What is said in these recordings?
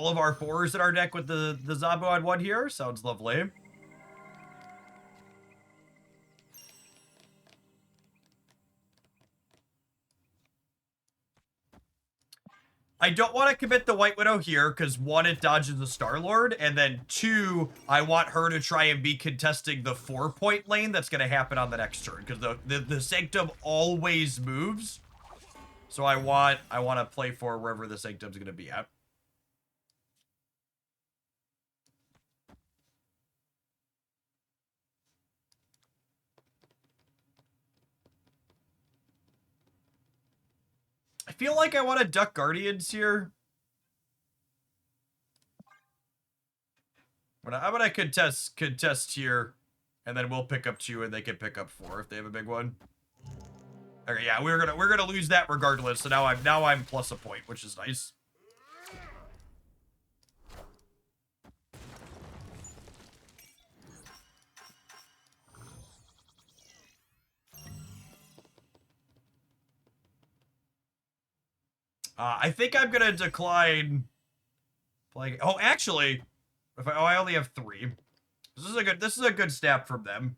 all of our 4s in our deck with the Zombo on 1 here. Sounds lovely. I don't want to commit the White Widow here, because 1, it dodges the Star-Lord, and then 2, I want her to try and be contesting the 4-point lane that's going to happen on the next turn, because the Sanctum always moves. So I want to play for wherever the Sanctum's going to be at. I feel like I want to duck Guardians here. I'm gonna contest here, and then we'll pick up 2, and they can pick up 4 if they have a big one. Okay, yeah, we're gonna lose that regardless. So now I'm plus a point, which is nice. I think I'm gonna decline playing. Oh, actually, I only have 3. This is a good snap from them.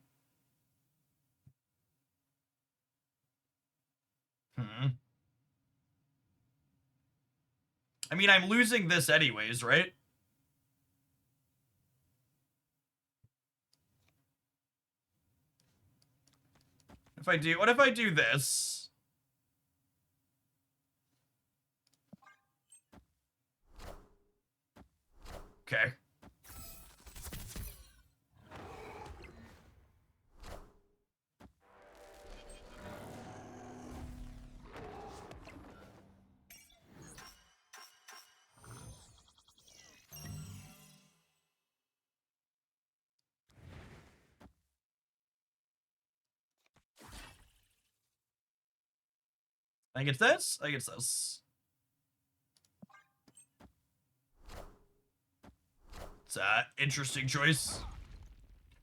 I mean, I'm losing this anyways, right? What if I do this? Okay. I think it's this. I think it's this. It's an interesting choice.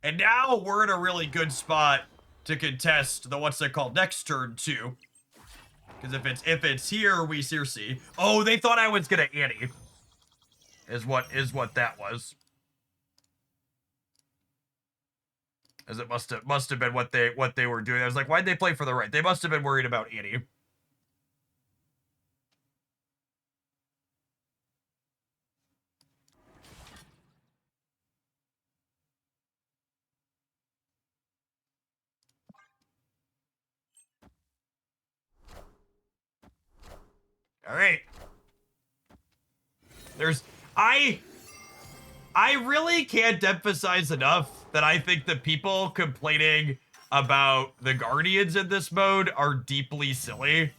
And now we're in a really good spot to contest the what's it called next turn too. Because if it's here, we see. Oh, they thought I was gonna Annie. Is what that was. As it must have been what they were doing. I was like, why'd they play for the right? They must have been worried about Annie. All right. I really can't emphasize enough that I think the people complaining about the Guardians in this mode are deeply silly,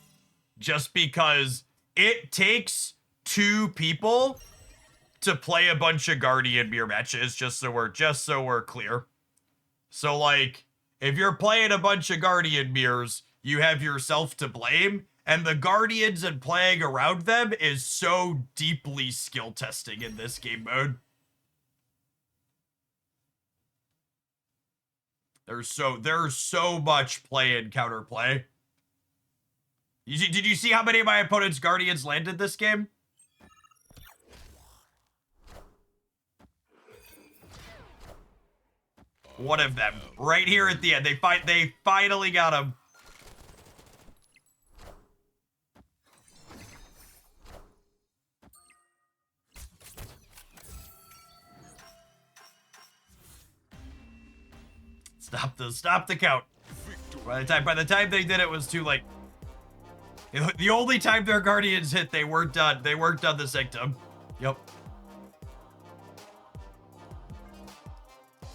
just because it takes 2 people to play a bunch of Guardian mirror matches, just so we're clear. So like, if you're playing a bunch of Guardian mirrors, you have yourself to blame, and the Guardians and playing around them is so deeply skill testing in this game mode. There's so much play and counterplay. Did you see how many of my opponent's Guardians landed this game? One of them, right here at the end. They finally got him. Stop the count. By the time they did it was too late. The only time their Guardians hit, they weren't done. They weren't done the Sanctum. Yep.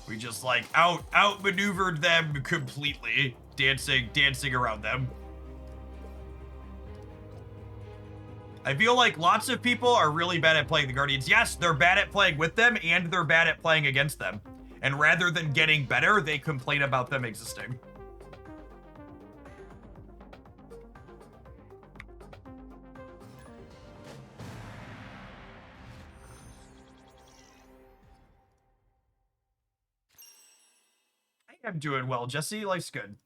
We just like outmaneuvered them completely, dancing around them. I feel like lots of people are really bad at playing the Guardians. Yes, they're bad at playing with them, and they're bad at playing against them. And rather than getting better, they complain about them existing. I'm doing well, Jesse. Life's good.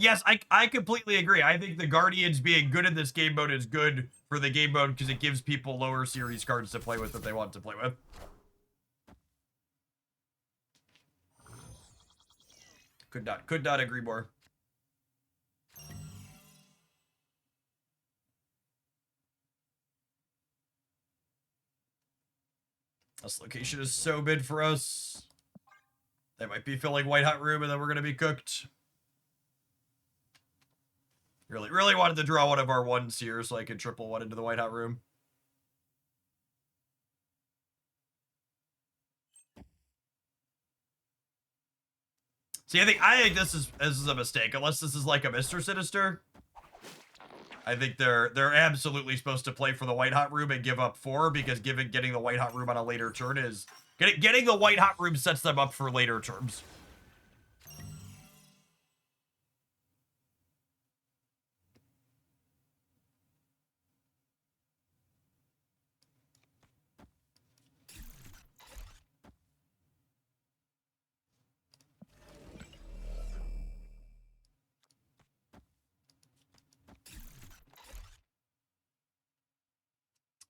Yes, I completely agree. I think the Guardians being good in this game mode is good for the game mode because it gives people lower series cards to play with that they want to play with. Could not agree more. This location is so mid for us. They might be filling White Hot Room and then we're going to be cooked. Really wanted to draw one of our ones here so I could triple one into the White Hot Room. See, I think this is a mistake. Unless this is like a Mr. Sinister. I think they're absolutely supposed to play for the White Hot Room and give up 4 because getting the White Hot Room on a later turn is getting the White Hot Room sets them up for later turns.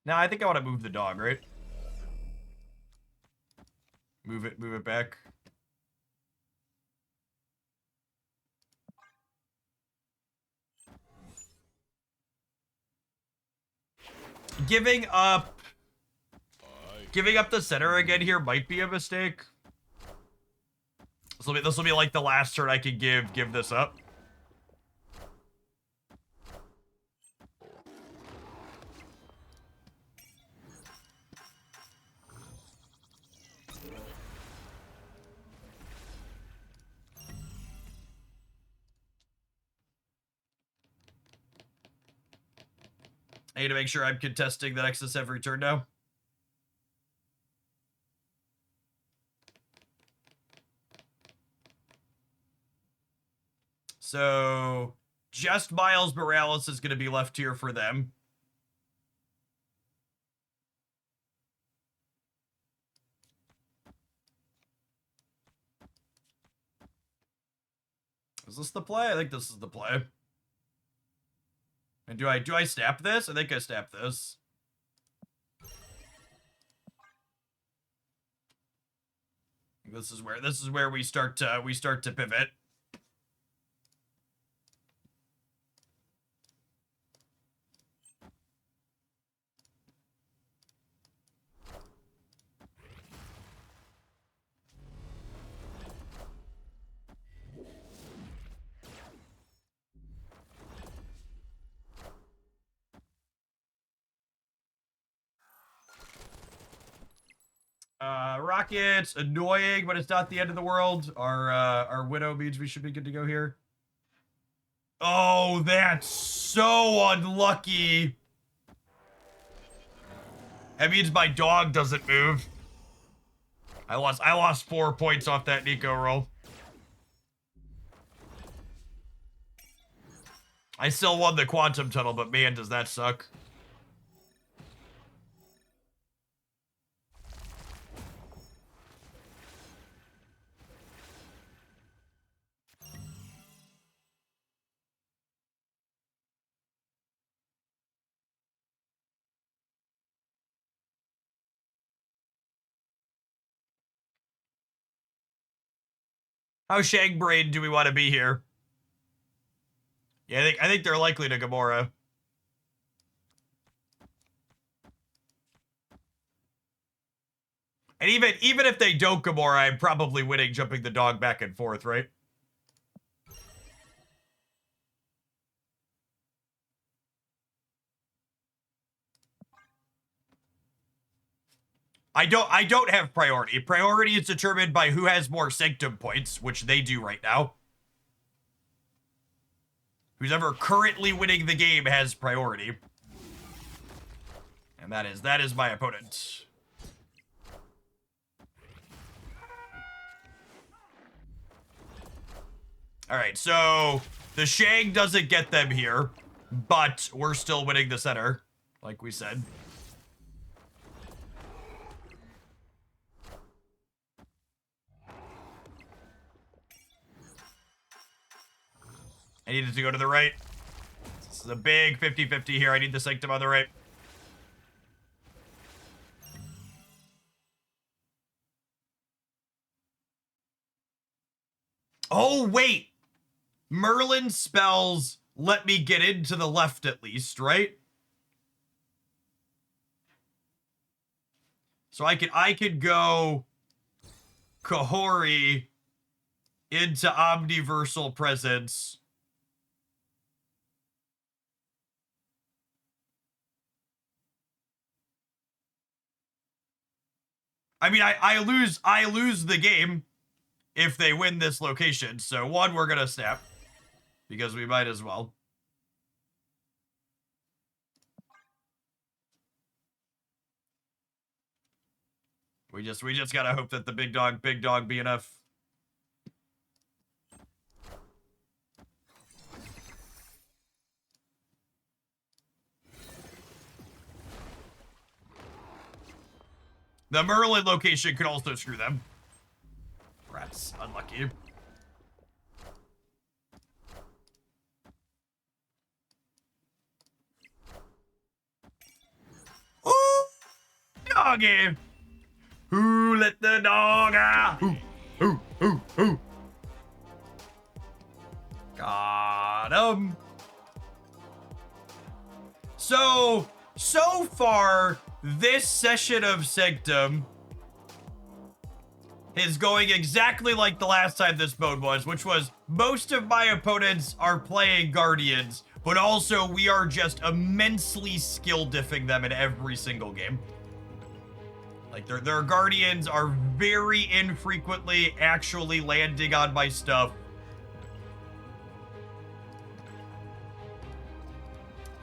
Now I think I want to move the dog, right? Move it back. Giving up the center again here might be a mistake. This will be like the last turn I can give this up. I need to make sure I'm contesting the Nexus every turn now. So, just Miles Morales is going to be left here for them. Is this the play? I think this is the play. And do I snap this? I think I snap this. This is where we start to pivot. Rockets, annoying, but it's not the end of the world. Our Widow means we should be good to go here. Oh, that's so unlucky. That means my dog doesn't move. I lost 4 points off that Nico roll. I still won the Quantum Tunnel, but man, does that suck. How Shang-brained do we want to be here? Yeah, I think they're likely to Gamora. And even if they don't Gamora, I'm probably winning jumping the dog back and forth, right? I don't have priority. Priority is determined by who has more Sanctum points, which they do right now. Who's ever currently winning the game has priority. And that is my opponent. Alright, so the Shang doesn't get them here, but we're still winning the center, like we said. I needed to go to the right. This is a big 50-50 here. I need the Sanctum on the right. Oh, wait. Merlin spells let me get into the left at least, right? So I could go Kahori into Omniversal Presence. I mean, I lose the game if they win this location. So one, we're gonna snap because we might as well. We just gotta hope that the big dog be enough. The Merlin location could also screw them. Rats, unlucky. Ooh, doggy. Who let the dog out? Who? Got him. So far, this session of Sanctum is going exactly like the last time this mode was, which was most of my opponents are playing Guardians, but also we are just immensely skill diffing them in every single game. Like their Guardians are very infrequently actually landing on my stuff.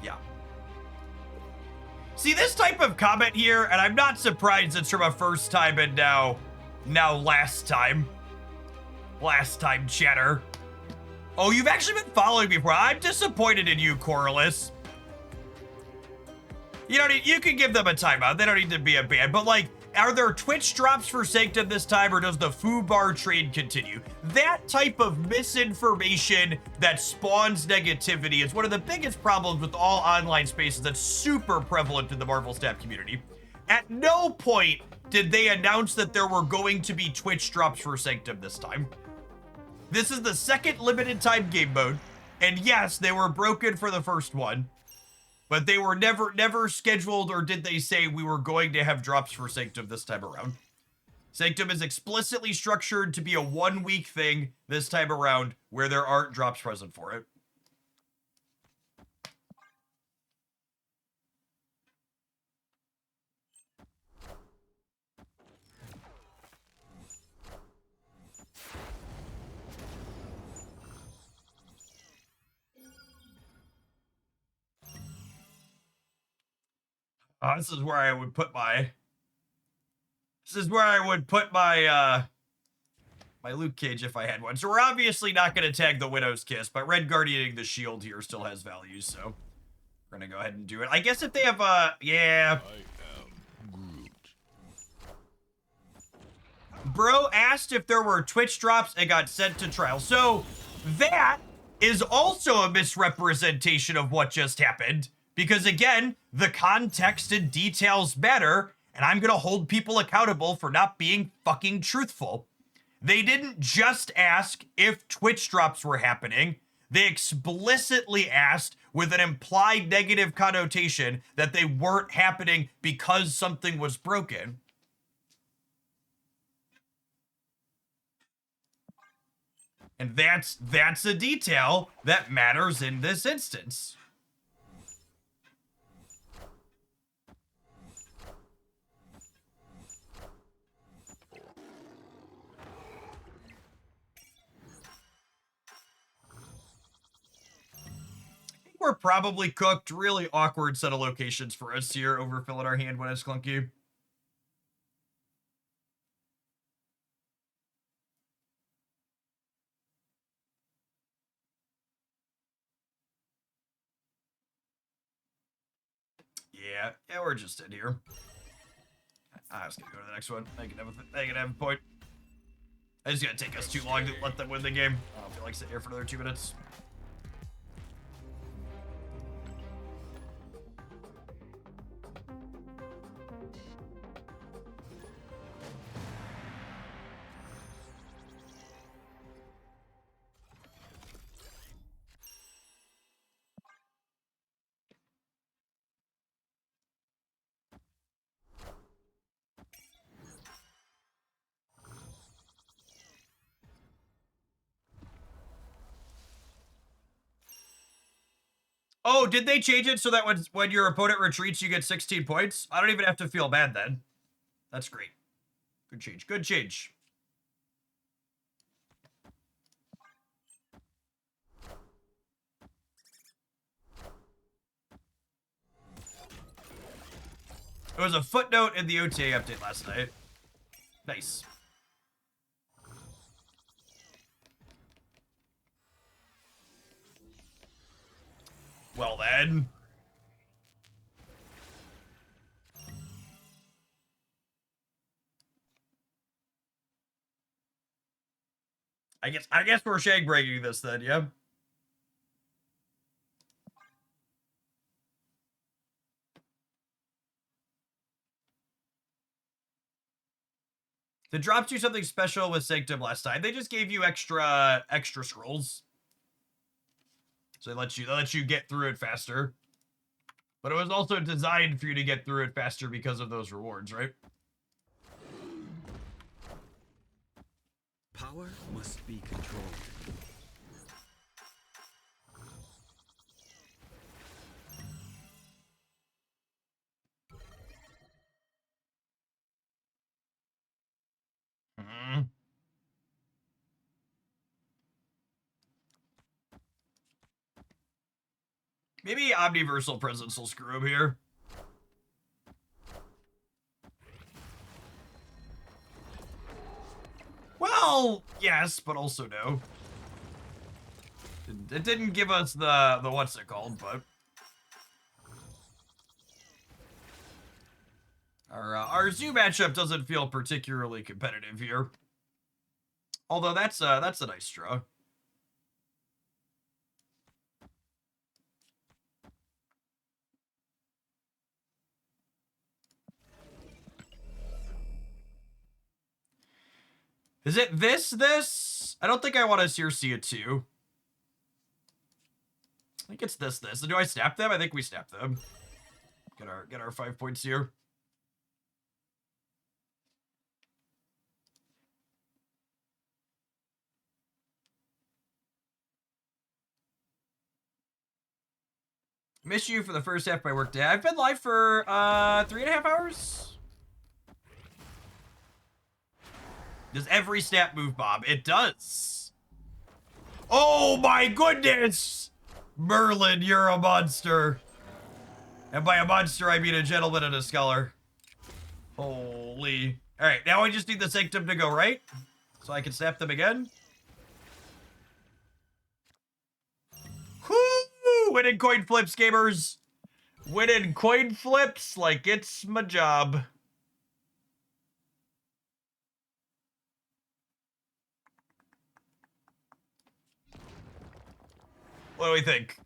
Yeah. See, this type of comment here, and I'm not surprised it's from a first time and now last time chatter. Oh, you've actually been following me before. I'm disappointed in you, Corliss. You can give them a timeout. They don't need to be a ban, but like, are there Twitch drops for Sanctum this time, or does the foo bar trade continue? That type of misinformation that spawns negativity is one of the biggest problems with all online spaces that's super prevalent in the Marvel Snap community. At no point did they announce that there were going to be Twitch drops for Sanctum this time. This is the second limited time game mode, and yes, they were broken for the first one. But they were never scheduled, or did they say we were going to have drops for Sanctum this time around? Sanctum is explicitly structured to be a 1 week thing this time around where there aren't drops present for it. This is where I would put my... my Luke Cage if I had one. So we're obviously not going to tag the Widow's Kiss, but Red Guardianing the shield here still has value, so we're going to go ahead and do it. I guess if they have yeah. Bro asked if there were Twitch drops and got sent to trial. So that is also a misrepresentation of what just happened. Because again, the context and details matter, and I'm gonna hold people accountable for not being fucking truthful. They didn't just ask if Twitch drops were happening. They explicitly asked with an implied negative connotation that they weren't happening because something was broken. And that's a detail that matters in this instance. We're probably cooked. Really awkward set of locations for us here. Overfill in our hand when it's clunky. Yeah, we're just in here. I was gonna go to the next one. They can have a point. It's gonna take us too long to let them win the game. I don't feel like sitting here for another 2 minutes. Oh, did they change it so that when your opponent retreats, you get 16 points? I don't even have to feel bad then. That's great. Good change. Good change. It was a footnote in the OTA update last night. Nice. Well then. I guess we're shag breaking this then, yeah? The drops you something special with Sanctum last time. They just gave you extra scrolls. So they let you get through it faster. But it was also designed for you to get through it faster because of those rewards, right? Power must be controlled. Maybe Omniversal Presence will screw him here. Well, yes, but also no. It didn't give us the what's it called, but our zoo matchup doesn't feel particularly competitive here. Although that's a nice draw. Is it this? I don't think I want to Circe it too. I think it's this. Do I snap them? I think we snap them. Get our 5 points here. Miss you for the first half of my workday. I've been live for 3.5 hours. Does every snap move, Bob? It does. Oh my goodness! Merlin, you're a monster. And by a monster, I mean a gentleman and a scholar. Holy. Alright, now I just need the Sanctum to go right. So I can snap them again. Whoo! Winning coin flips, gamers. Winning coin flips like it's my job. What do we think?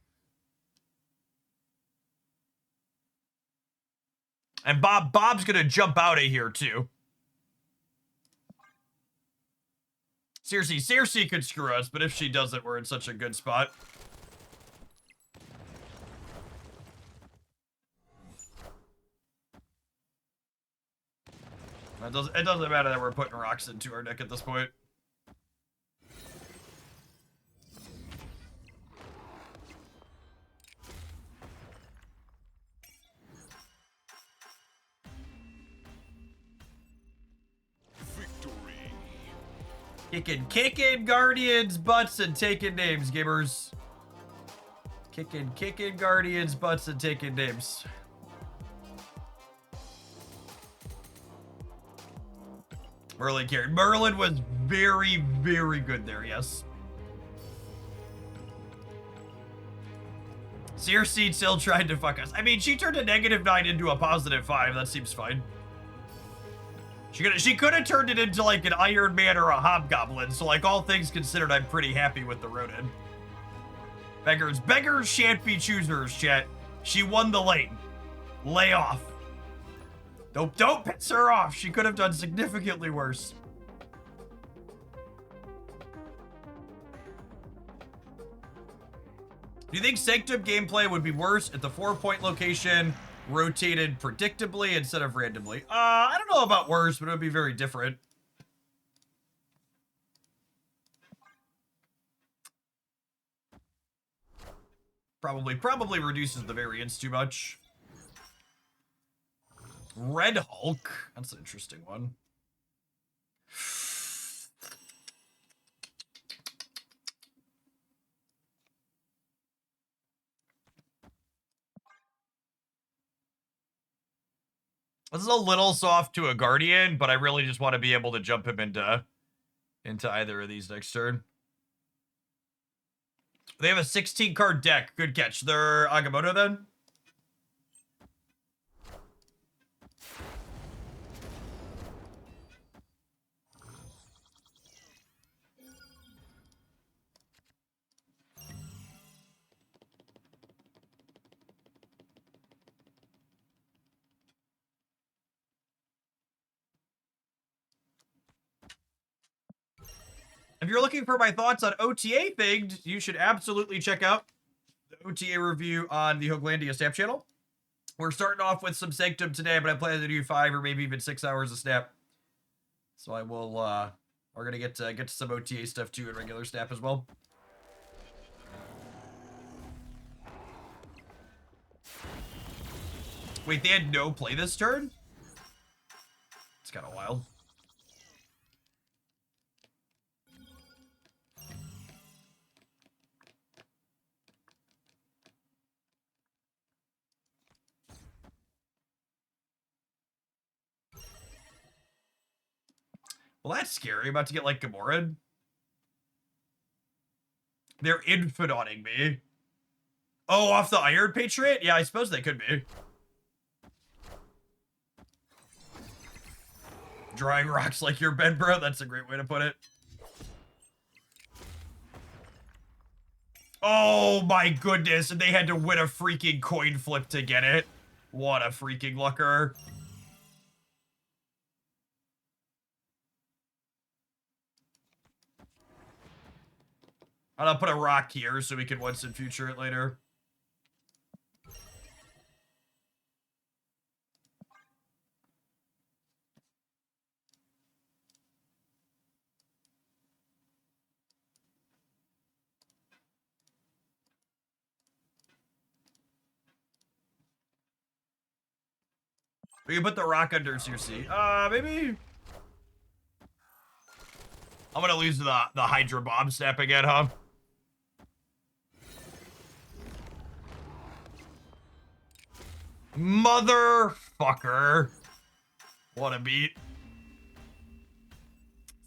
And Bob's gonna jump out of here too. Circe could screw us, but if she doesn't, we're in such a good spot. It doesn't matter that we're putting rocks into our deck at this point. Kicking Guardians' butts and taking names, gamers. Kicking Guardians' butts and taking names. Merlin carried. Merlin was very, very good there, yes. Circe still tried to fuck us. I mean, she turned a -9 into a +5. That seems fine. She could have turned it into like an Iron Man or a Hobgoblin, so like all things considered, I'm pretty happy with the Ronin. Beggars shan't be choosers, chat. She won the lane. Lay off. Don't piss her off. She could have done significantly worse. Do you think Sanctum gameplay would be worse at the 4-point location, rotated predictably instead of randomly? I don't know about worse, but it would be very different. Probably reduces the variance too much. Red Hulk. That's an interesting one. This is a little soft to a Guardian, but I really just want to be able to jump him into either of these next turn. They have a 16 card deck. Good catch. They're Agamotto then? If you're looking for my thoughts on OTA things, you should absolutely check out the OTA review on the Hoaglandia Snap channel. We're starting off with some Sanctum today, but I plan to do 5 or maybe even 6 hours of Snap. So I will, we're gonna get to some OTA stuff too in regular Snap as well. Wait, they had no play this turn? It's kind of wild. Well, that's scary. I'm about to get, like, Gamorrean. They're infidauting me. Oh, off the Iron Patriot? Yeah, I suppose they could be. Drawing rocks like your bed, bro. That's a great way to put it. Oh, my goodness. And they had to win a freaking coin flip to get it. What a freaking lucker. I'll put a rock here so we can once and future it later. We can put the rock under CRC. Maybe. I'm gonna lose the Hydra Bomb Snap again, huh? Motherfucker. What a beat.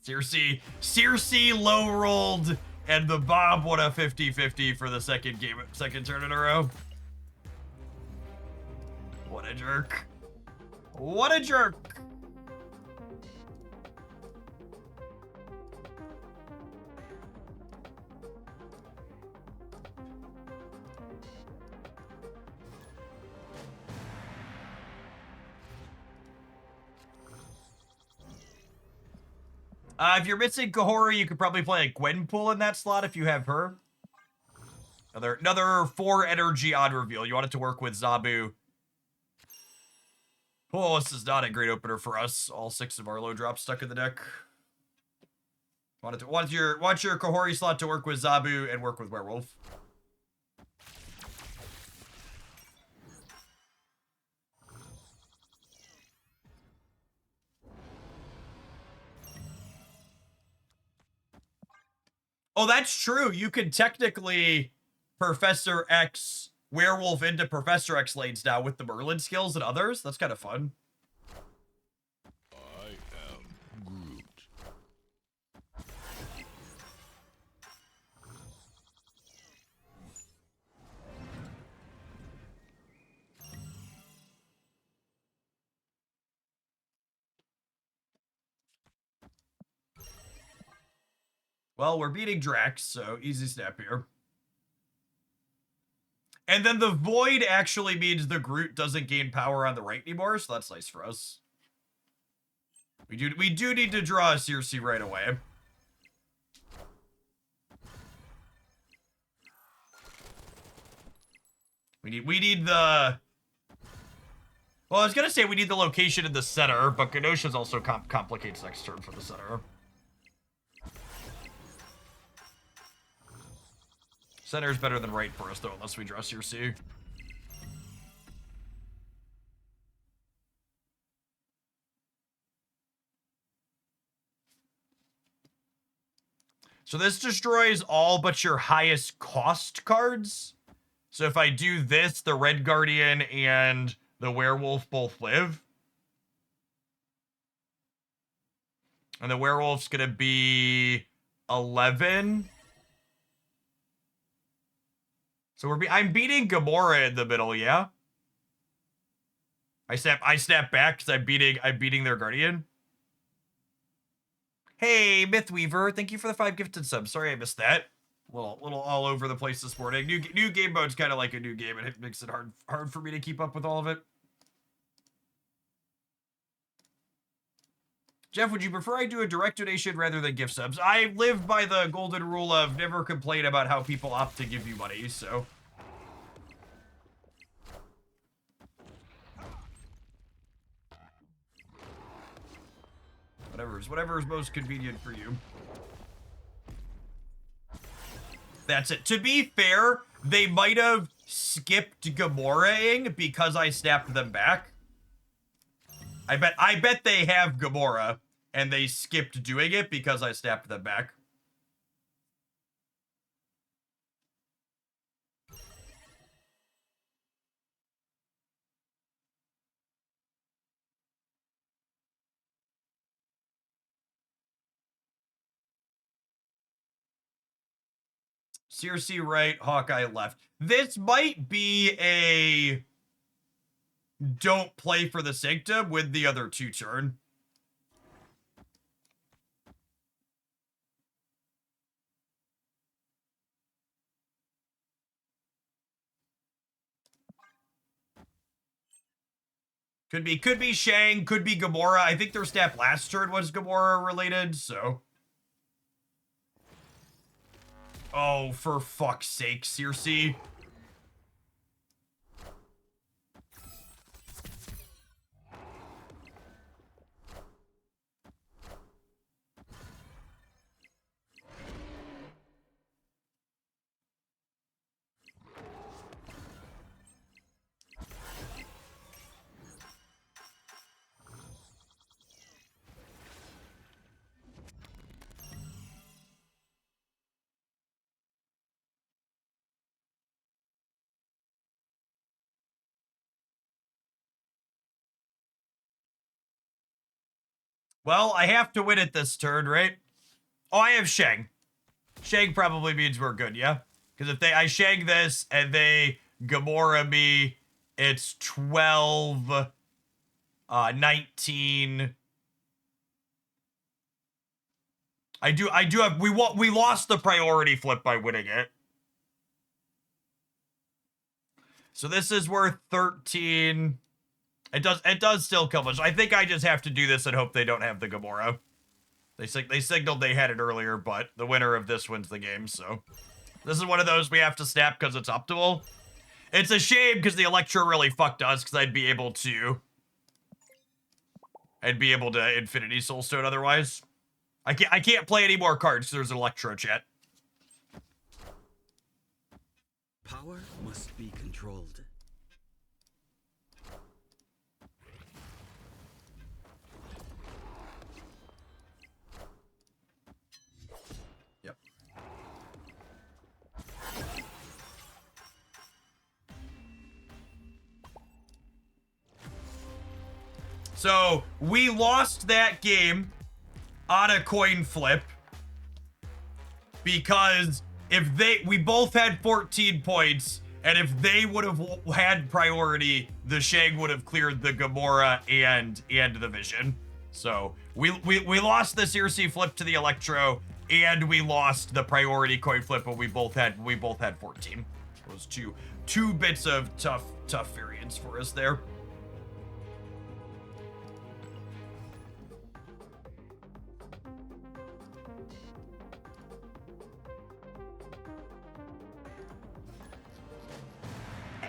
Circe low rolled, and the Bob won a 50-50 for the second turn in a row. What a jerk. What a jerk. If you're missing Kahori, you could probably play a Gwenpool in that slot if you have her. Another 4 energy on reveal. You want it to work with Zabu. Oh, this is not a great opener for us. All 6 of our low drops stuck in the deck. Want your Kahori slot to work with Zabu and work with Werewolf. Oh, that's true. You could technically Professor X Werewolf into Professor X lanes now with the Merlin skills and others. That's kind of fun. I am Groot. Well, we're beating Drax, so easy snap here. And then the Void actually means the Groot doesn't gain power on the right anymore, so that's nice for us. We do need to draw a Circe right away. We need the... Well, I was gonna say we need the location in the center, but Genosha's also complicates next turn for the center. Center's better than right for us, though, unless we draw CRC. So this destroys all but your highest cost cards. So if I do this, the Red Guardian and the Werewolf both live. And the Werewolf's gonna be 11. So I'm beating Gamora in the middle, yeah? I snap back because I'm beating their Guardian. Hey, Mythweaver, thank you for the 5 gifted subs. Sorry I missed that. Little all over the place this morning. New game mode's kind of like a new game, and it makes it hard for me to keep up with all of it. Jeff, would you prefer I do a direct donation rather than gift subs? I live by the golden rule of never complain about how people opt to give you money, so. Whatever is most convenient for you. That's it. To be fair, they might have skipped Gamora-ing because I snapped them back. I bet they have Gamora, and they skipped doing it because I snapped them back. CRC right, Hawkeye left. This might be a don't play for the Sanctum with the other 2 turn. Could be Shang, could be Gamora. I think their snap last turn was Gamora related, so. Oh, for fuck's sake, Circe. Well, I have to win it this turn, right? Oh, I have Shang. Shang probably means we're good, yeah? Because if I Shang this and they Gamora me, it's 12, 19. I do have, we lost the priority flip by winning it. So this is worth 13. It does still kill much. I think I just have to do this and hope they don't have the Gamora. They signaled they had it earlier, but the winner of this wins the game, so. This is one of those we have to snap because it's optimal. It's a shame because the Electro really fucked us because I'd be able to Infinity Soulstone otherwise. I can't play any more cards because there's an Electro chat. Power must be controlled. Yep. So we lost that game on a coin flip because we both had 14 points, and if they would have had priority, the Shang would have cleared the Gamora and the Vision. So we lost the Circe flip to the Electro, and we lost the priority coin flip, but we both had 14. It was two bits of tough variance for us there.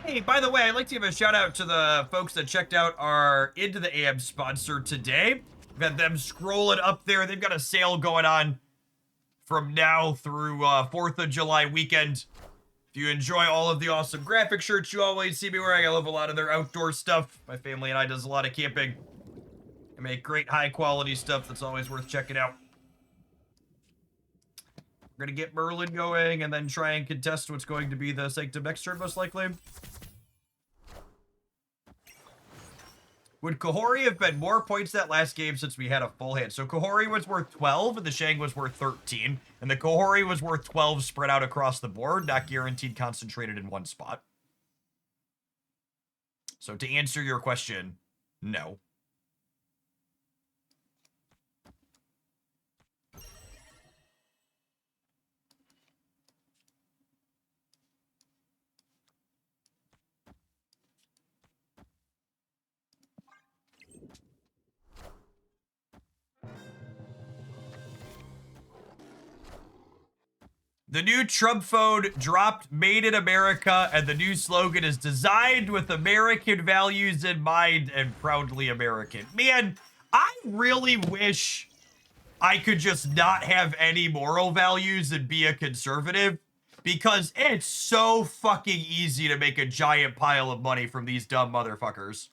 Hey, by the way, I'd like to give a shout out to the folks that checked out our Into the AM sponsor today. We've had them scrolling up there. They've got a sale going on from now through 4th of July weekend. If you enjoy all of the awesome graphic shirts you always see me wearing, I love a lot of their outdoor stuff. My family and I does a lot of camping. I make great high quality stuff that's always worth checking out. We're gonna get Merlin going and then try and contest what's going to be the Sanctum next turn, most likely. Would Kahori have been more points that last game since we had a full hand? So Kahori was worth 12 and the Shang was worth 13. And the Kahori was worth 12 spread out across the board, not guaranteed concentrated in one spot. So to answer your question, no. The new Trump phone dropped Made in America, and the new slogan is designed with American values in mind and proudly American. Man, I really wish I could just not have any moral values and be a conservative, because it's so fucking easy to make a giant pile of money from these dumb motherfuckers.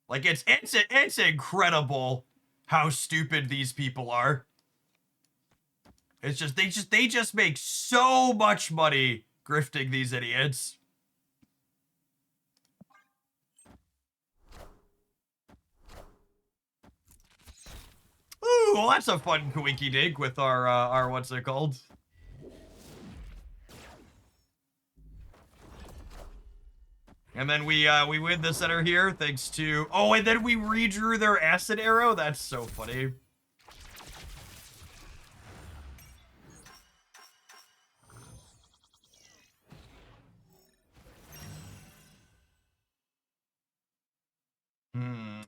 Like, it's incredible how stupid these people are. It's just they just make so much money grifting these idiots. Ooh, well, that's a fun Kawiki dig with our what's it called? And then we win the center here thanks to, oh, and then we redrew their acid arrow. That's so funny.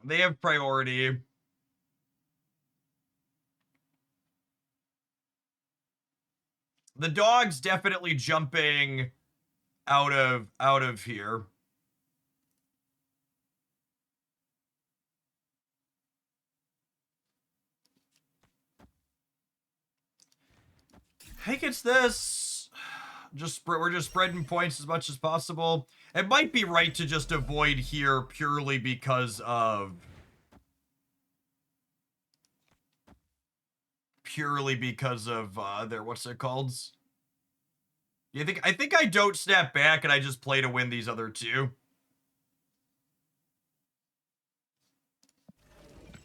They have priority. The dog's definitely jumping out of here. I think it's this. We're just spreading points as much as possible. It might be right to just avoid here purely because of their, what's it called? I think I don't snap back and I just play to win these other two.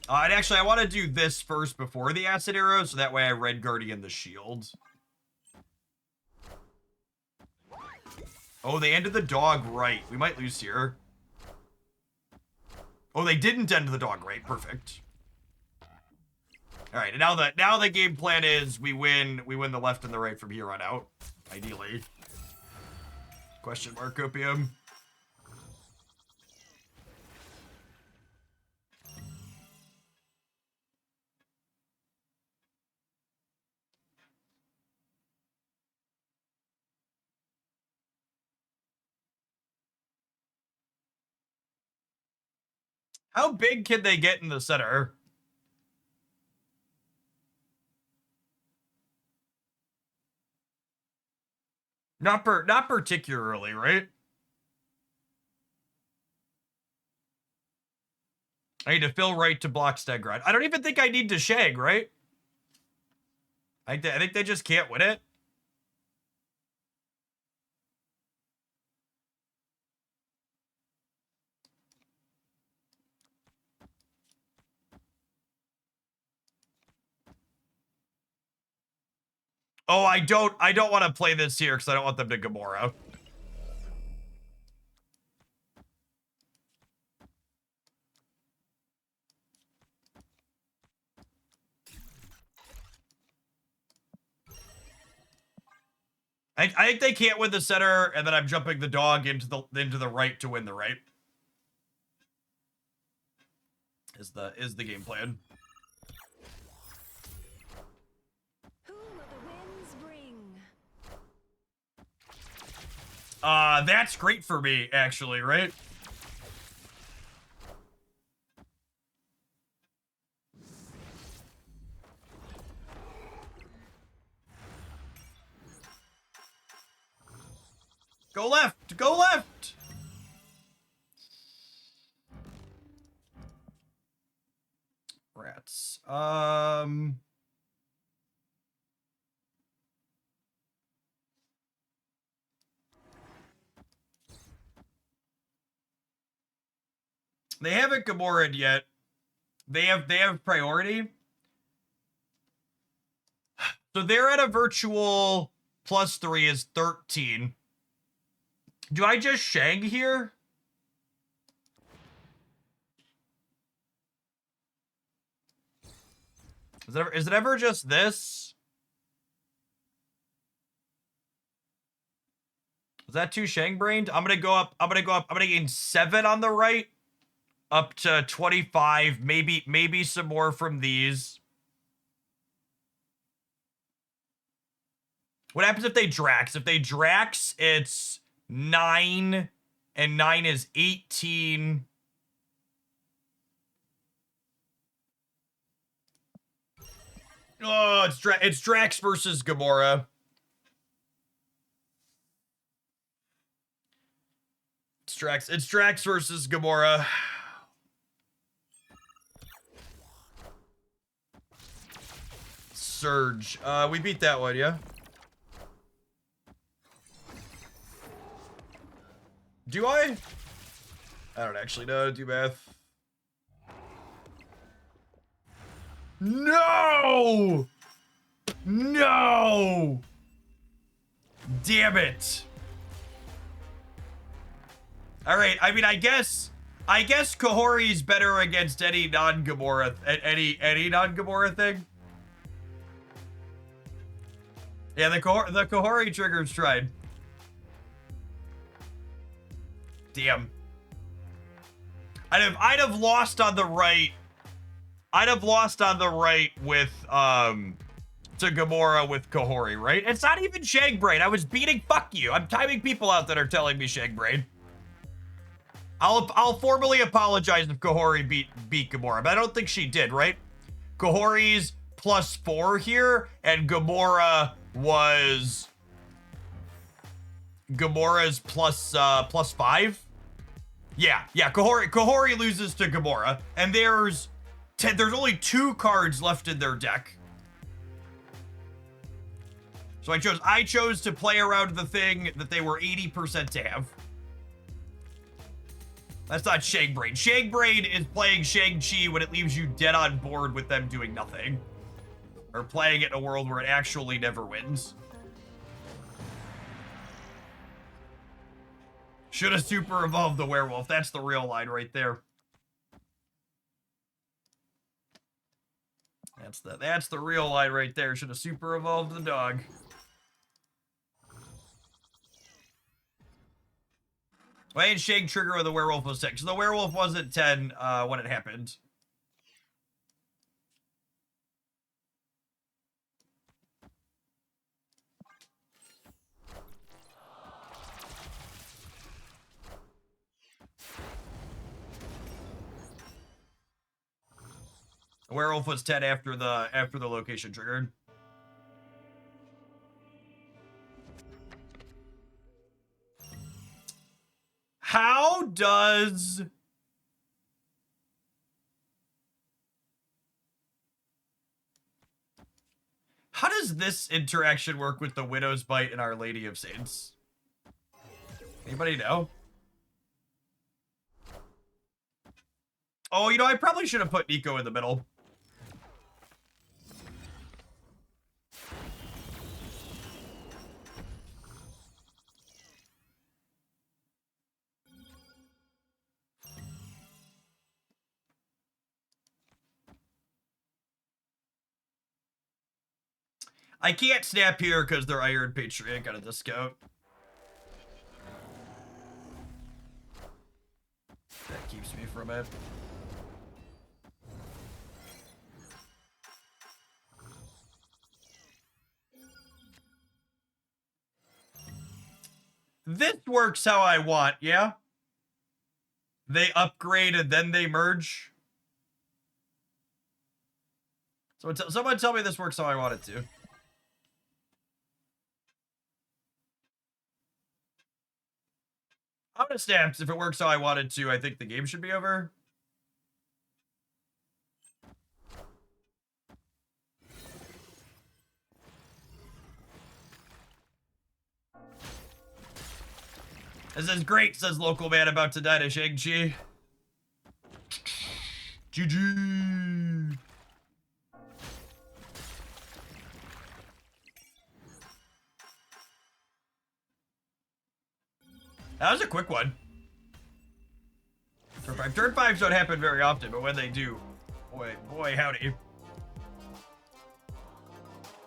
And actually, I want to do this first before the acid arrow, so that way I Red Guardian the shield. Oh, they ended the dog right. We might lose here. Oh, they didn't end the dog right. Perfect. All right, and now the game plan is we win the left and the right from here on out, ideally. Question mark opium. How big can they get in the center? Not particularly, right? I need to fill right to block Stegrod. I don't even think I need to shag, right? I think they just can't win it. Oh, I don't want to play this here because I don't want them to Gamora. I think they can't win the center, and then I'm jumping the dog into the right to win the right. Is the game plan. Who will the winds bring? That's great for me, actually, right? Go left! Go left! Rats. They haven't Gamora'd yet. They have priority. So they're at a virtual +3 is 13. Do I just Shang here? Is it ever just this? Is that too Shang-brained? I'm gonna go up. I'm gonna gain 7 on the right. Up to 25. Maybe some more from these. What happens if they Drax? If they Drax, it's 9. And 9 is 18. Oh, it's Drax versus Gamora. It's Drax versus Gamora. Surge. We beat that one, yeah? Do I? I don't actually know how to do math. No! No! Damn it. All right, I mean, I guess Kahori is better against any non-Gamora, any non-Gamora thing. Yeah, the Kahori trigger's tried. Damn. I'd have lost on the right. I'd have lost on the right with to Gamora with Kahori, right? It's not even Shagbrain. I was beating. Fuck you. I'm timing people out that are telling me Shagbrain. I'll formally apologize if Kahori beat Gamora, but I don't think she did, right? Kahori's +4 here, and Gamora was Gamora's +5. Yeah. Kahori loses to Gamora, and there's only 2 cards left in their deck. So I chose to play around the thing that they were 80% to have. That's not Shagbrain. Shagbrain is playing Shang-Chi when it leaves you dead on board with them doing nothing. Or playing it in a world where it actually never wins. Should have super evolved the werewolf. That's the real line right there. That's the real line right there. Should have super evolved the dog. Why did Shang trigger when the werewolf was 6? So the werewolf wasn't 10 when it happened. The werewolf was 10 after the location triggered. How does this interaction work with the Widow's Bite and Our Lady of Saints? Anybody know? Oh, you know, I probably should have put Nico in the middle. I can't snap here because they're Iron Patriot got a discount. That keeps me from it. This works how I want, yeah? They upgrade and then they merge. So someone tell me this works how I want it to. Out of snaps. If it works how I wanted to, I think the game should be over. This is great, says local man about to die to Shang-Chi. GG. That was a quick one. Turn 5. Turn 5s don't happen very often, but when they do, boy howdy.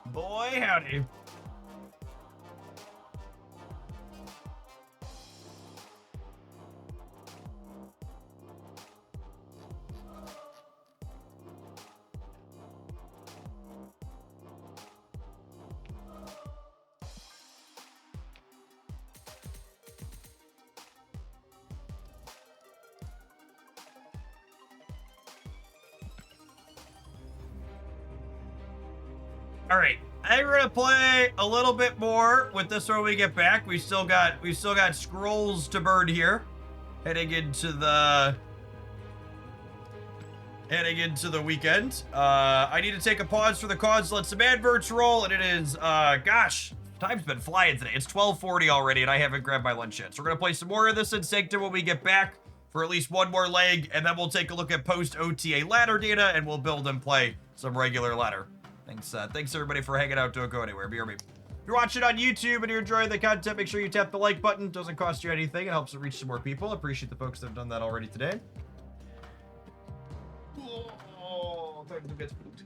Boy howdy. All right, I think we're gonna play a little bit more with this when we get back. We still got scrolls to burn here, heading into the weekend. I need to take a pause for the cause, let some adverts roll, and it is gosh, time's been flying today. It's 12:40 already, and I haven't grabbed my lunch yet. So we're gonna play some more of this in Sanctum when we get back for at least one more leg, and then we'll take a look at post OTA ladder data, and we'll build and play some regular ladder. Thanks everybody for hanging out. Don't go anywhere. BRB. If you're watching on YouTube and you're enjoying the content, make sure you tap the like button. It doesn't cost you anything. It helps it reach some more people. Appreciate the folks that have done that already today. Oh, time to get spooked.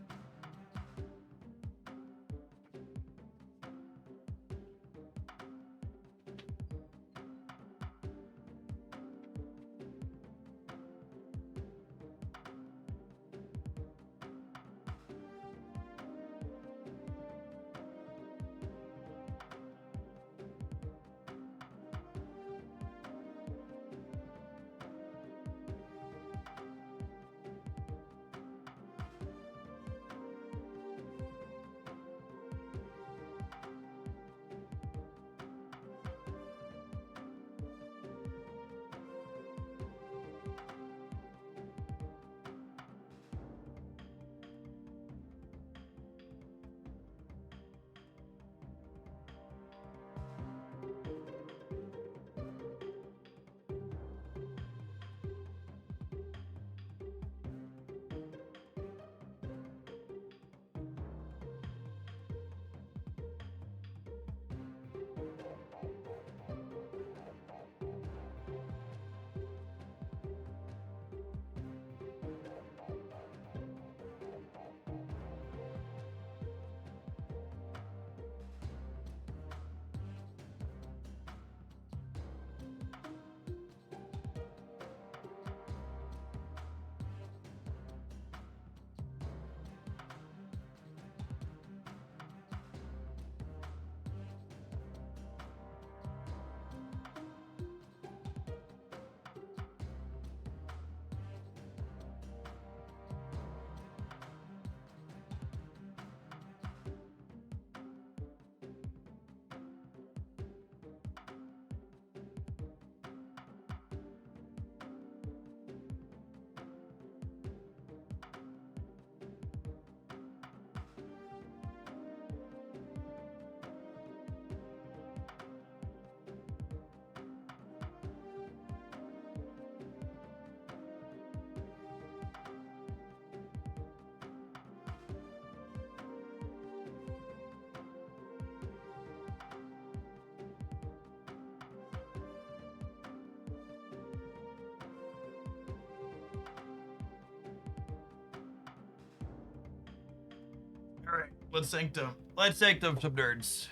All right, let's Sanctum. Let's Sanctum some nerds.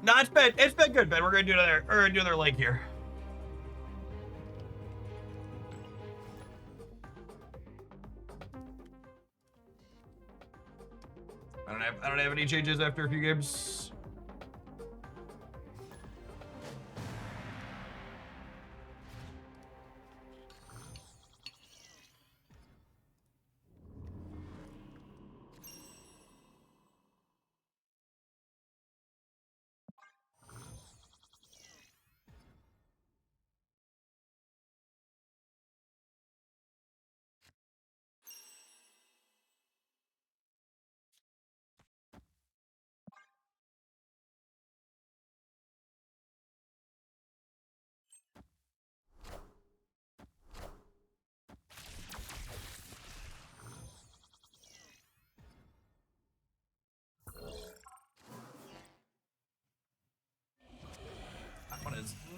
No, it's been good, Ben. We're gonna do another leg here. I don't have any changes after a few games.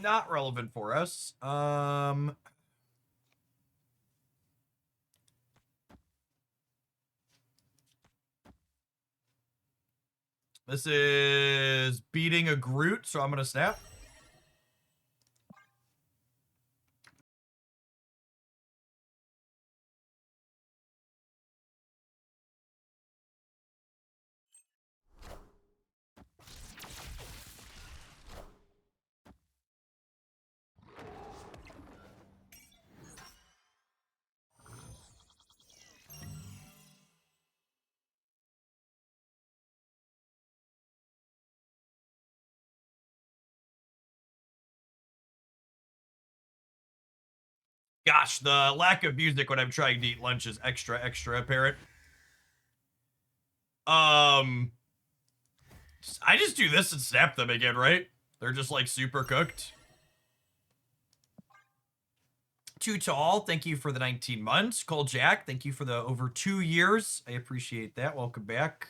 not relevant for us. This is beating a Groot, so I'm gonna snap. Gosh, the lack of music when I'm trying to eat lunch is extra apparent. I just do this and snap them again, right? They're just like super cooked. Too Tall, thank you for the 19 months. Cole Jack, thank you for the over 2 years. I appreciate that. Welcome back.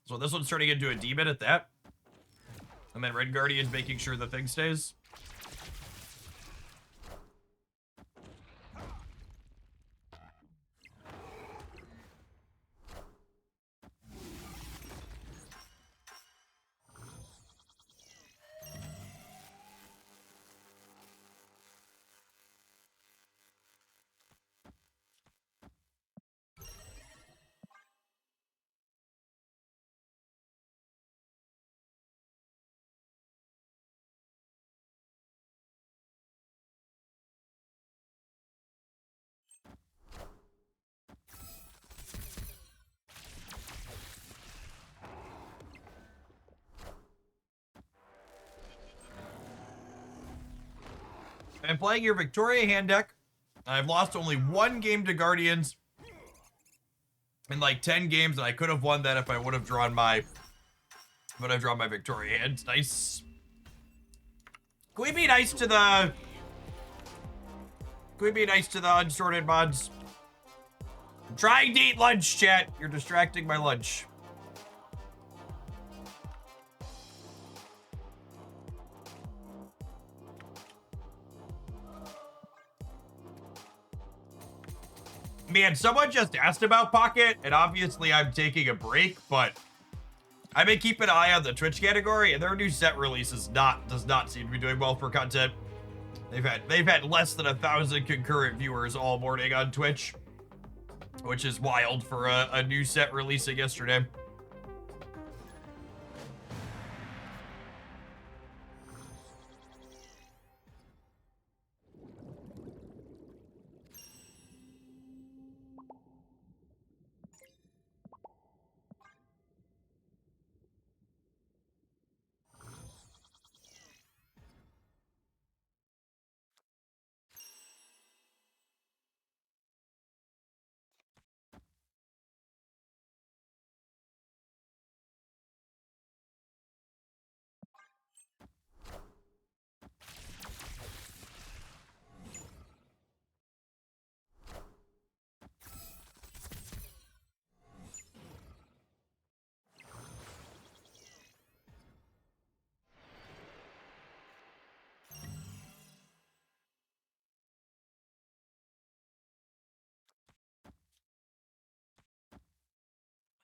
So this one's turning into a demon at that. And then Red Guardian's making sure the thing stays. I'm playing your Victoria hand deck. I've lost only 1 game to Guardians in like 10 games, and I could have won that if I would have drawn my Victoria hand. Nice. Can we be nice to the unsorted mods? I'm trying to eat lunch, chat. You're distracting my lunch. Man, someone just asked about Pocket, and obviously I'm taking a break, but I've been keeping an eye on the Twitch category, and their new set release does not seem to be doing well for content. They've had less than 1,000 concurrent viewers all morning on Twitch, which is wild for a new set releasing yesterday.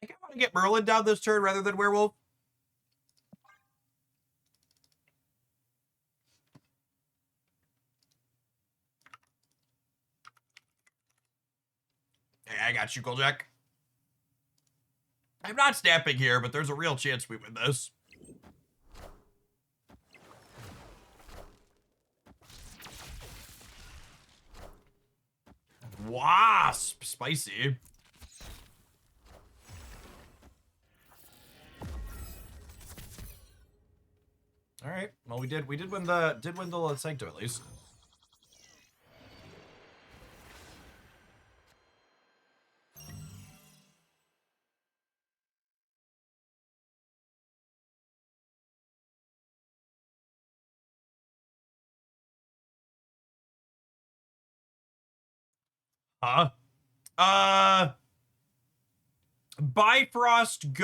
I think I want to get Merlin down this turn rather than Werewolf. Hey, I got you, Koljack. I'm not snapping here, but there's a real chance we win this. Wasp, spicy. All right. Well, we did win the Sanctum at least. Huh? Bifrost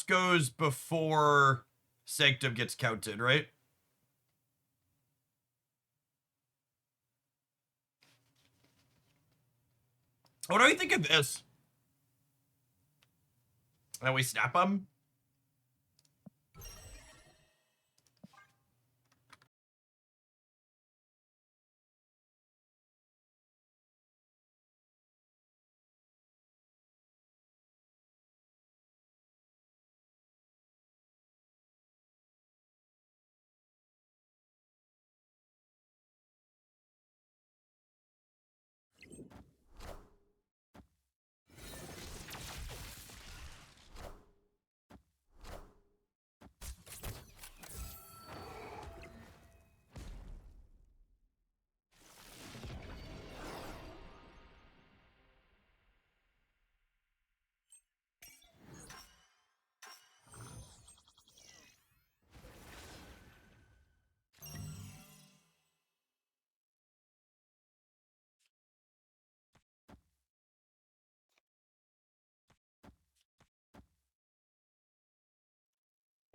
goes before Sanctum gets counted, right? What do you think of this? And we snap them?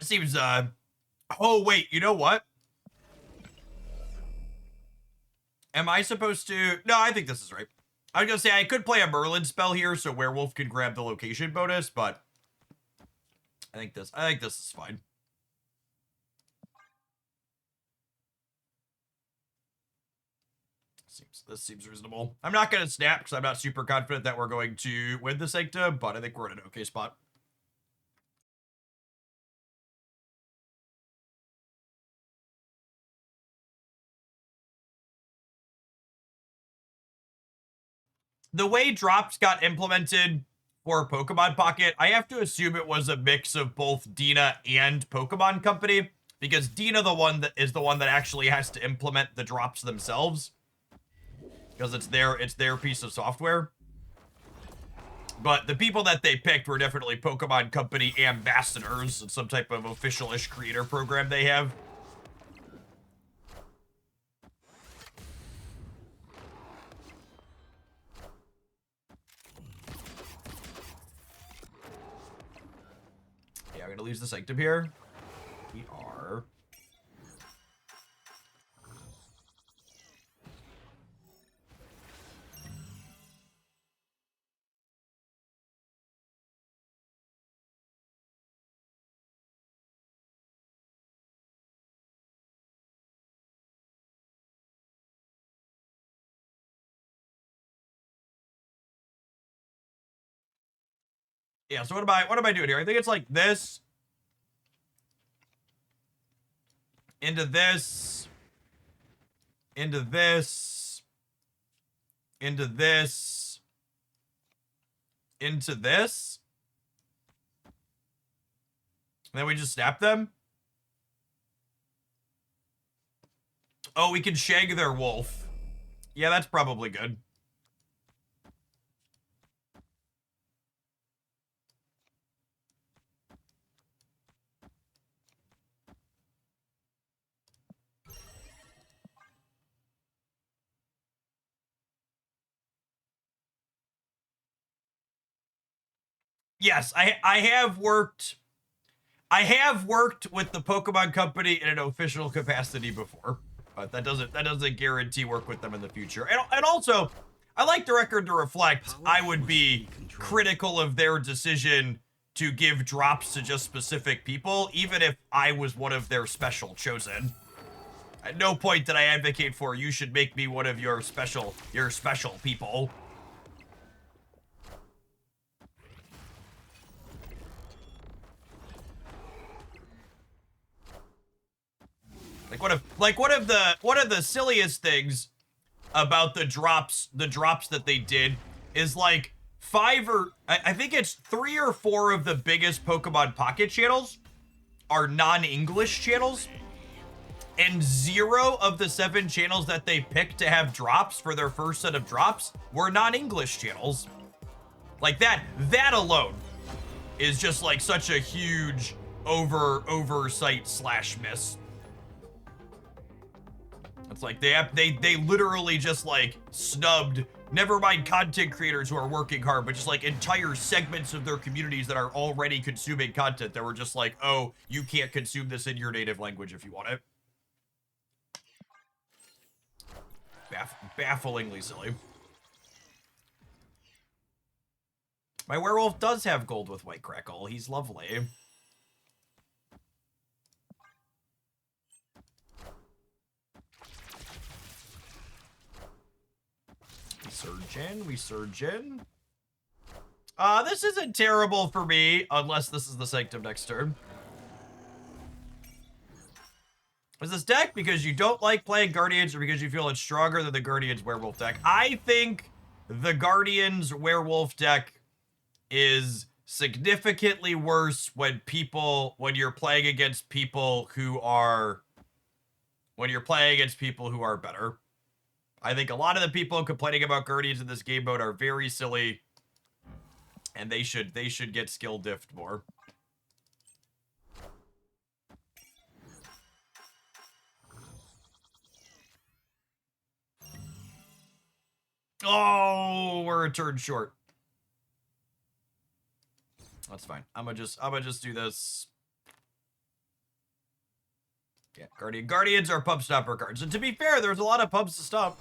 Seems, oh, wait, you know what? Am I supposed to? No, I think this is right. I was gonna say I could play a Merlin spell here so Werewolf can grab the location bonus, but I think this is fine. This seems reasonable. I'm not gonna snap because I'm not super confident that we're going to win the Sanctum, but I think we're in an okay spot. The way drops got implemented for Pokemon Pocket, I have to assume it was a mix of both Dina and Pokemon Company, because Dina is the one that actually has to implement the drops themselves, because it's their piece of software. But the people that they picked were definitely Pokemon Company ambassadors. It's some type of official-ish creator program they have. Yeah, we're gonna lose the Sanctum here. We are. Yeah, so what am I doing here? I think it's like this. Into this. Into this. Into this. Into this. And then we just snap them. Oh, we can shag their wolf. Yeah, that's probably good. Yes, I have worked with the Pokemon Company in an official capacity before, but that doesn't guarantee work with them in the future. And also, I like the record to reflect I would be critical of their decision to give drops to just specific people, even if I was one of their special chosen. At no point did I advocate for you should make me one of your special people. Like one of the silliest things about the drops that they did is like I think it's 3 or 4 of the biggest Pokemon Pocket channels are non-English channels, and 0 of the 7 channels that they picked to have drops for their first set of drops were non-English channels. Like that alone is just like such a huge oversight / miss. It's like they literally just like snubbed never mind content creators who are working hard, but just like entire segments of their communities that are already consuming content that were just like, oh, you can't consume this in your native language if you want it. Bafflingly silly. My werewolf does have gold with white crackle. He's lovely. We surge in. This isn't terrible for me, unless this is the Sanctum next turn. Is this deck because you don't like playing Guardians or because you feel it's stronger than the Guardians Werewolf deck? I think the Guardians Werewolf deck is significantly worse when you're playing against people who are better. I think a lot of the people complaining about Guardians in this game mode are very silly, and they should get skill diffed more. Oh, we're a turn short. That's fine. I'm gonna just do this. Yeah, Guardians are pub stopper cards. And to be fair, there's a lot of pubs to stop.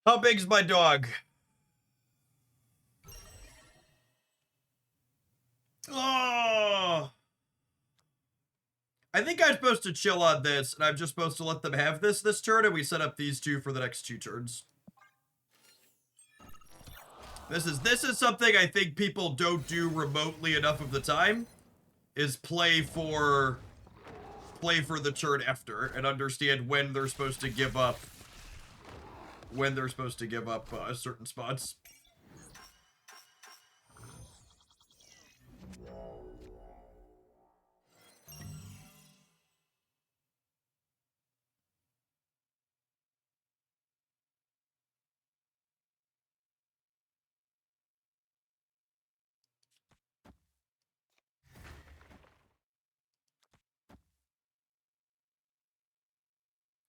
How big's my dog? Oh. I think I'm supposed to chill on this, and I'm just supposed to let them have this turn, and we set up these two for the next 2 turns. This is something I think people don't do remotely enough of the time, is play for the turn after and understand when they're supposed to give up certain spots.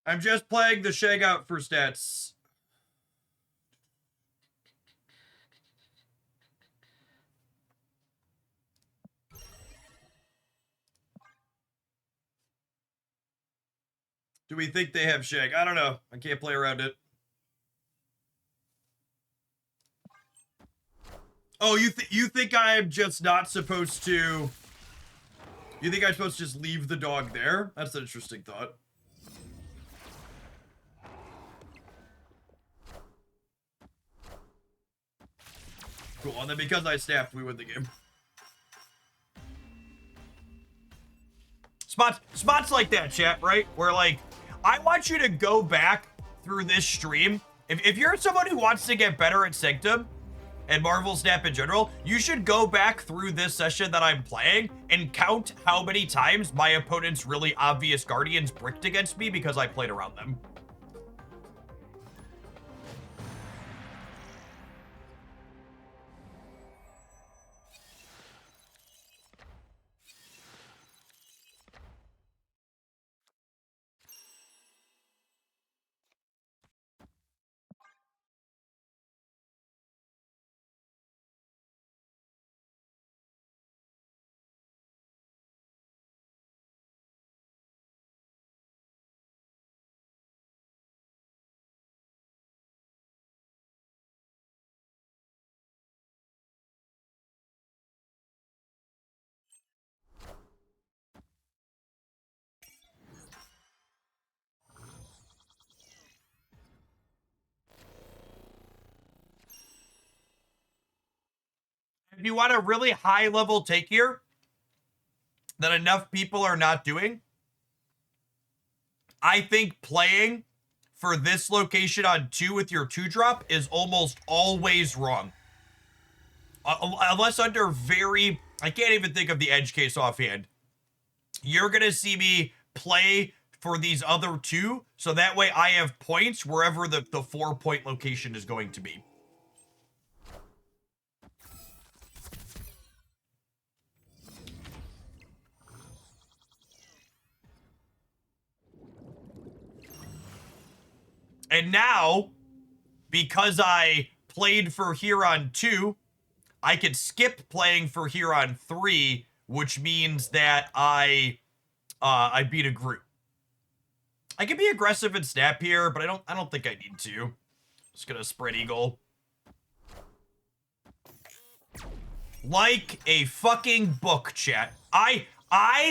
I'm just playing the shag out for stats. Do we think they have shag? I don't know. I can't play around it. Oh, you think I'm just not supposed to... You think I'm supposed to just leave the dog there? That's an interesting thought. Cool, and then because I snapped, we win the game. Spots like that, chat, right? Where, like, I want you to go back through this stream. If you're someone who wants to get better at Sanctum and Marvel Snap in general, you should go back through this session that I'm playing and count how many times my opponent's really obvious Guardians bricked against me because I played around them. If you want a really high level take here that enough people are not doing, I think playing for this location on 2 with your 2-drop is almost always wrong. unless under very, I can't even think of the edge case offhand. You're gonna see me play for these other two, so that way I have points wherever the 4-point location is going to be. And now, because I played for Huron 2, I could skip playing for Huron 3, which means that I beat a group. I can be aggressive and snap here, but I don't think I need to. Just gonna spread eagle. Like a fucking book, chat. I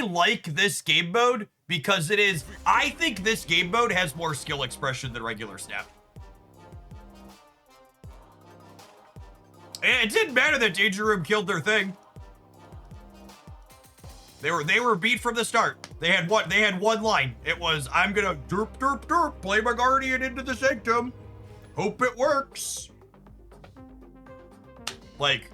like this game mode because it is, I think this game mode has more skill expression than regular snap. And it didn't matter that Danger Room killed their thing. They were beat from the start. They had one line. It was, I'm gonna derp derp derp play my guardian into the Sanctum. Hope it works. Like,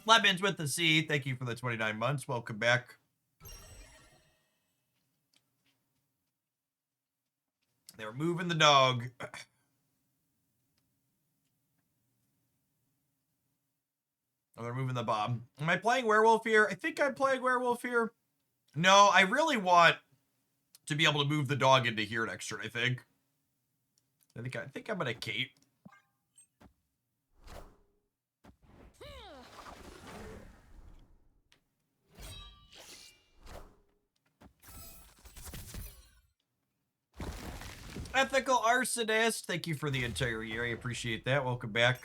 Lemons with the C, thank you for the 29 months. Welcome back. They're moving the dog. Oh, they're moving the bomb. Am I playing werewolf here? I think I'm playing werewolf here. No, I really want to be able to move the dog into here next turn, I think. I think I'm gonna Kate. Ethical arsonist, thank you for the entire year. I appreciate that. Welcome back.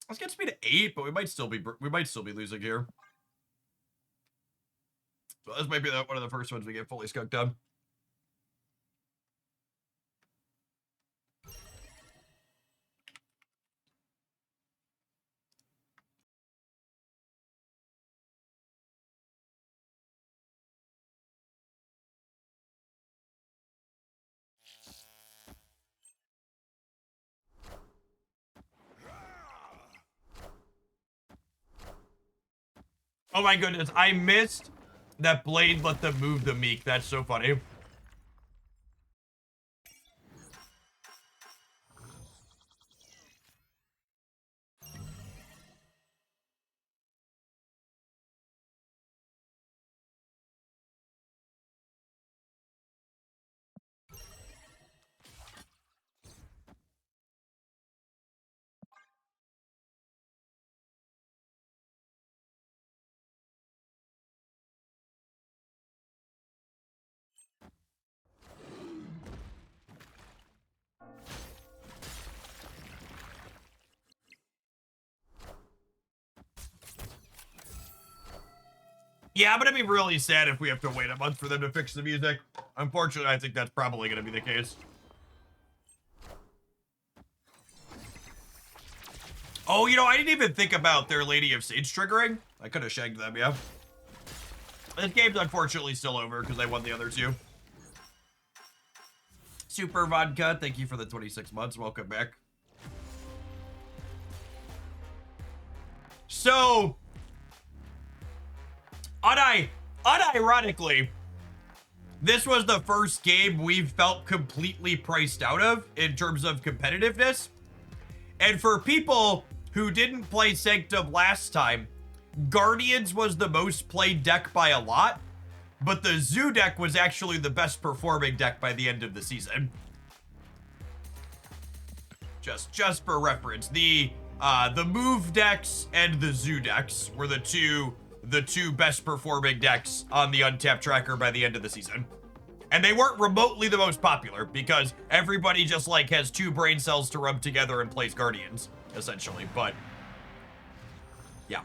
This gets me to 8, but we might still be losing here. So this might be one of the first ones we get fully skunked on. Oh my goodness, I missed that Blade let them move the Meek. That's so funny. Yeah, I'm gonna be really sad if we have to wait a month for them to fix the music. Unfortunately, I think that's probably gonna be the case. Oh, you know, I didn't even think about their Lady of Sage triggering. I could have shagged them, yeah. This game's unfortunately still over because I won the other two. Super Vodka, thank you for the 26 months. Welcome back. So, unironically, this was the first game we've felt completely priced out of in terms of competitiveness. And for people who didn't play Sanctum last time, Guardians was the most played deck by a lot, but the Zoo deck was actually the best performing deck by the end of the season. Just for reference, the move decks and the Zoo decks were the two best performing decks on the Untapped tracker by the end of the season. And they weren't remotely the most popular because everybody just like has 2 brain cells to rub together and plays Guardians, essentially. But yeah.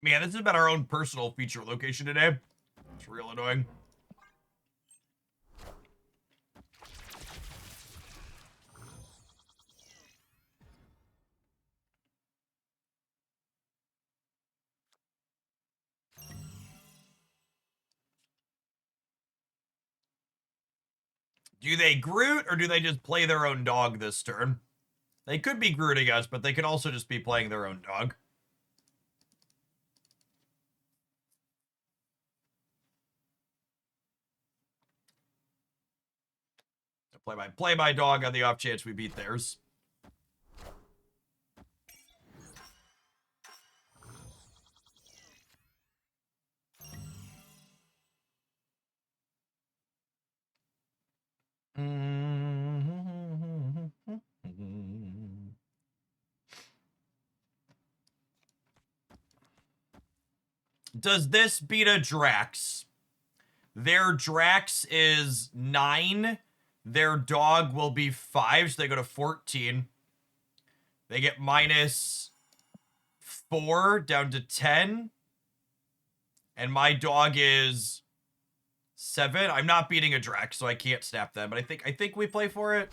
Man, this is about our own personal feature location today. It's real annoying. Do they Groot or do they just play their own dog this turn? They could be Grooting us, but they could also just be playing their own dog. Play my dog on the off chance we beat theirs. Does this beat a Drax? Their Drax is 9. Their dog will be 5, so they go to 14. They get minus 4 down to 10. And my dog is 7. I'm not beating a Drax, so I can't snap them. But I think we play for it.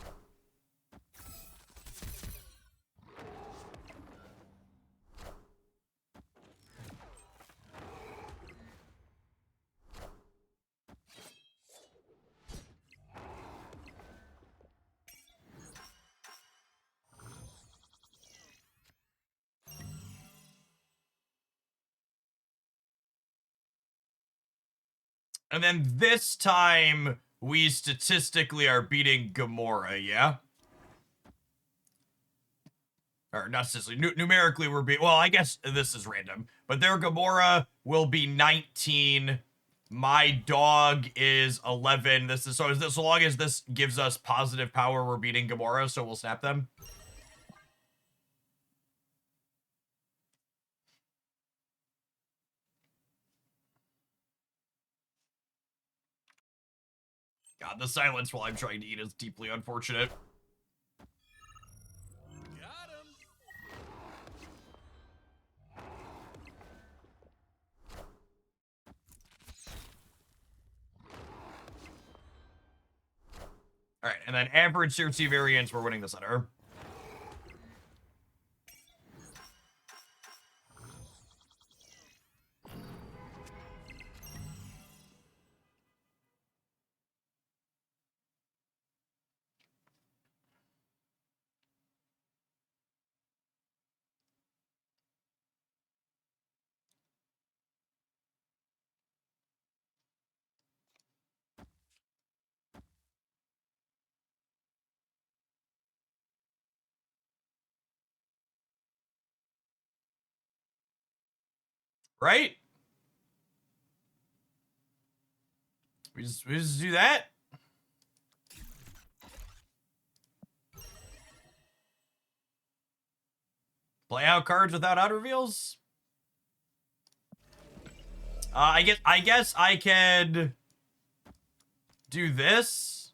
And then this time, we statistically are beating Gamora, yeah? Or not statistically, numerically we're beating, well, I guess this is random. But their Gamora will be 19. My dog is 11. This is, so long as this gives us positive power, we're beating Gamora, so we'll snap them. God, the silence while I'm trying to eat is deeply unfortunate. Got him. All right, and then average CRC variance, we're winning the center. Right? We just do that. Play out cards without out reveals. I guess I can do this.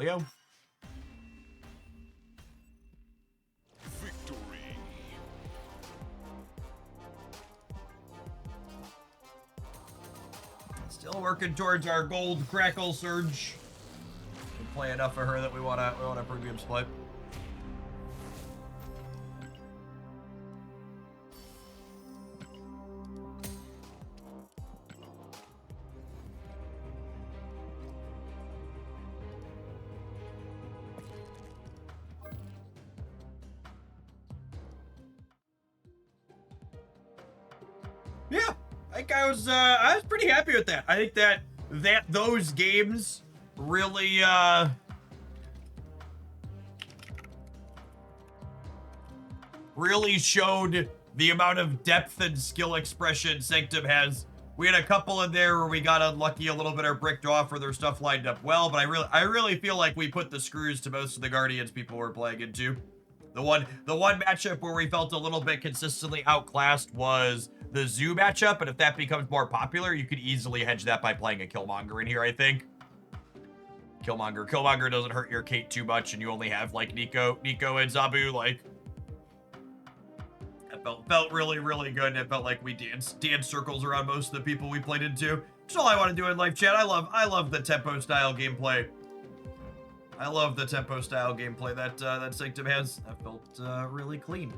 Coolio. Victory. Still working towards our gold crackle surge. We play enough of her that we want a premium split. Yeah, I think I was pretty happy with that. I think that those games really really showed the amount of depth and skill expression Sanctum has. We had a couple in there where we got unlucky a little bit or bricked off where their stuff lined up well, but I really feel like we put the screws to most of the Guardians people were playing into. The one matchup where we felt a little bit consistently outclassed was the Zoo matchup, and if that becomes more popular, you could easily hedge that by playing a Killmonger in here, I think. Killmonger doesn't hurt your Kate too much, and you only have like Nico and Zabu. Like, that felt really, really good. It felt like we danced circles around most of the people we played into. That's all I want to do in live chat. I love the tempo style gameplay. I love the tempo style gameplay that Sanctum has. That felt really clean.